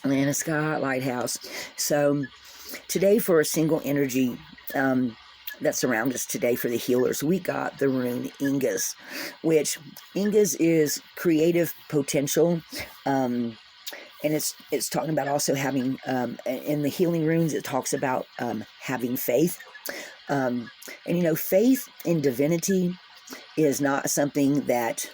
Atlanta Sky Lighthouse. So today, for a single energy that surrounds us today for the healers, we got the rune Ingas, which Ingas is creative potential. And it's talking about also having, in the healing runes, it talks about having faith. And faith in divinity is not something that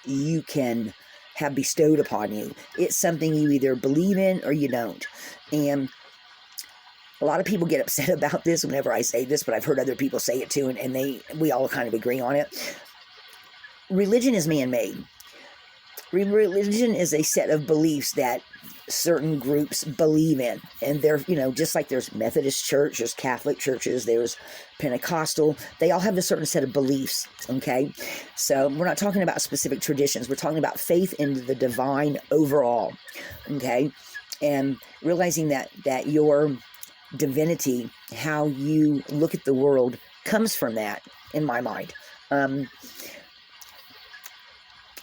you can have bestowed upon you. It's something you either believe in or you don't. And a lot of people get upset about this whenever I say this, but I've heard other people say it too, and we all kind of agree on it. Religion is man-made. Religion is a set of beliefs that certain groups believe in, and they're, just like there's Methodist church, there's Catholic churches, there's Pentecostal, they all have a certain set of beliefs, okay? So we're not talking about specific traditions, we're talking about faith in the divine overall, okay? And realizing that your divinity, how you look at the world, comes from that, in my mind.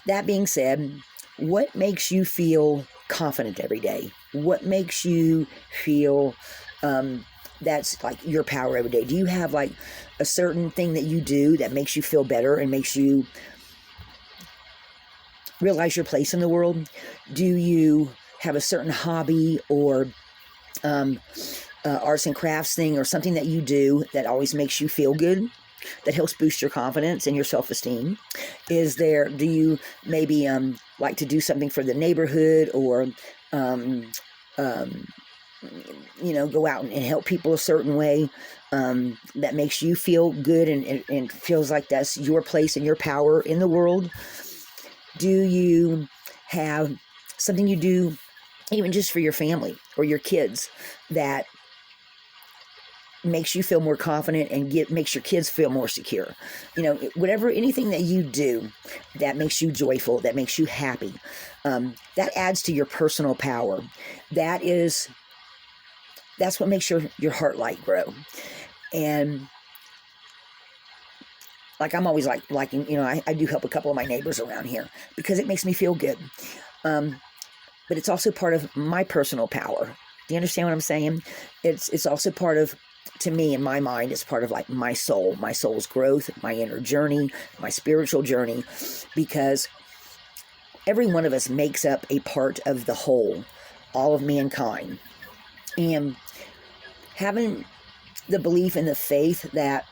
That being said, what makes you feel confident every day? What makes you feel that's like your power every day? Do you have like a certain thing that you do that makes you feel better and makes you realize your place in the world? Do you have a certain hobby or arts and crafts thing or something that you do that always makes you feel good, that helps boost your confidence and your self-esteem? Do you maybe like to do something for the neighborhood, or go out and help people a certain way that makes you feel good and feels like that's your place and your power in the world? Do you have something you do even just for your family or your kids that makes you feel more confident and makes your kids feel more secure? Anything that you do that makes you joyful, that makes you happy, that adds to your personal power. That's what makes your heart light grow. And like I'm always liking, I do help a couple of my neighbors around here because it makes me feel good. But it's also part of my personal power. Do you understand what I'm saying? It's also part of, to me, in my mind, it's part of like my soul's growth, my inner journey, my spiritual journey, because every one of us makes up a part of the whole, all of mankind. And having the belief and the faith that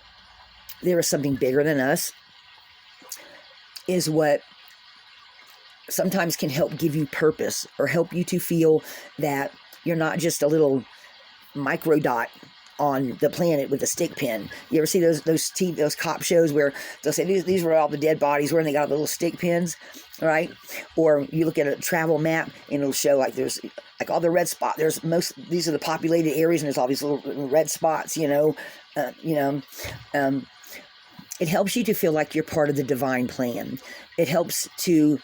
there is something bigger than us is what sometimes can help give you purpose, or help you to feel that you're not just a little micro dot on the planet with a stick pin. You ever see those cop shows where they'll say these were all the dead bodies, where they got little stick pins, right? Or you look at a travel map and it'll show like there's like all the red spots. These are the populated areas, and there's all these little red spots. It helps you to feel like you're part of the divine plan. It helps to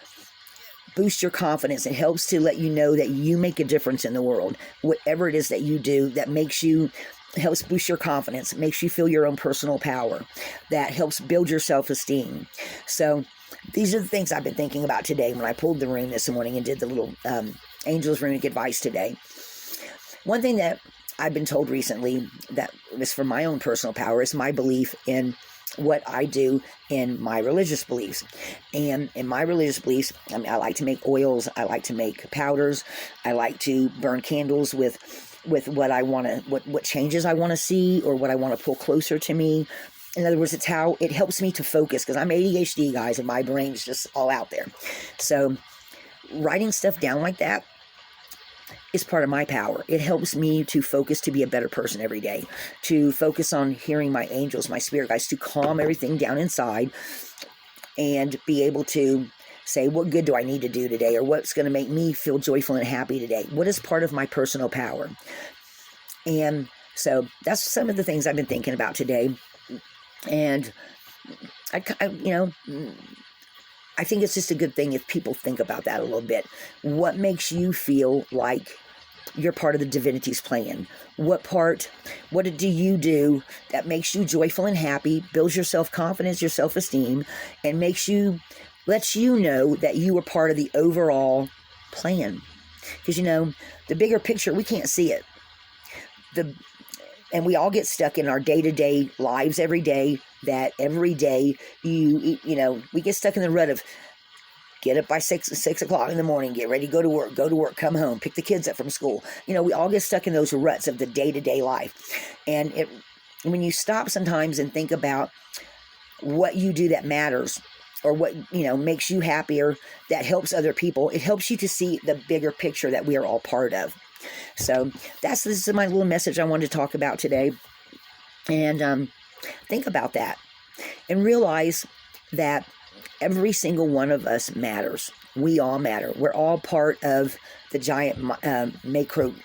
boost your confidence. It helps to let you know that you make a difference in the world. Whatever it is that you do that helps boost your confidence, makes you feel your own personal power, that helps build your self-esteem. So these are the things I've been thinking about today when I pulled the rune this morning and did the little Angel's Runic Advice today. One thing that I've been told recently that is for my own personal power is my belief in what I do in my religious beliefs. And in my religious beliefs, I like to make oils, I like to make powders, I like to burn candles with what I want to, what changes I want to see, or what I want to pull closer to me. In other words, it's how it helps me to focus, because I'm ADHD, guys, and my brain's just all out there. So writing stuff down like that is part of my power. It helps me to focus, to be a better person every day, to focus on hearing my angels, my spirit guides, to calm everything down inside and be able to say, what good do I need to do today? Or what's going to make me feel joyful and happy today? What is part of my personal power? And so that's some of the things I've been thinking about today. And I think it's just a good thing if people think about that a little bit. What makes you feel like you're part of the divinity's plan? What do you do that makes you joyful and happy, builds your self-confidence, your self-esteem, and lets you know that you are part of the overall plan? Because, you know, the bigger picture, we can't see it. And we all get stuck in our day-to-day lives every day, that every day you know, we get stuck in the rut of get up by 6 o'clock in the morning, get ready, go to work, come home, pick the kids up from school. You know, we all get stuck in those ruts of the day-to-day life. And when you stop sometimes and think about what you do that matters, or what, you know, makes you happier, that helps other people, it helps you to see the bigger picture that we are all part of. So this is my little message I wanted to talk about today. And think about that and realize that every single one of us matters. We all matter. We're all part of the giant macrocosm.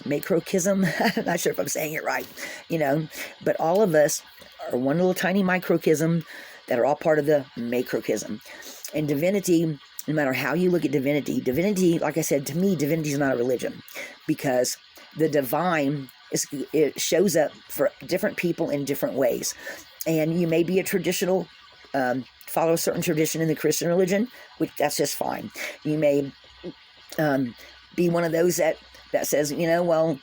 I'm not sure if I'm saying it right, you know, but all of us are one little tiny microcosm that are all part of the macrocosm. And divinity, no matter how you look at divinity, like I said, to me, divinity is not a religion, because the divine it shows up for different people in different ways. And you may be a traditional, follow a certain tradition in the Christian religion, which that's just fine. You may be one of those that says, you know, well,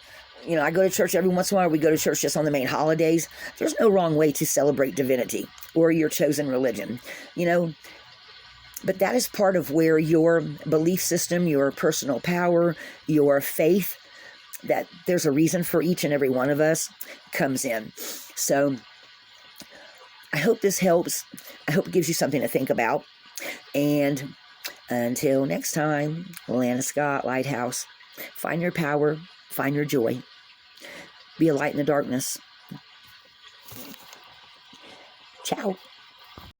you know, I go to church every once in a while. We go to church just on the main holidays. There's no wrong way to celebrate divinity or your chosen religion, you know. But that is part of where your belief system, your personal power, your faith, that there's a reason for each and every one of us, comes in. So I hope this helps. I hope it gives you something to think about. And until next time, Lana Scott Lighthouse, find your power, find your joy. Be a light in the darkness. Ciao.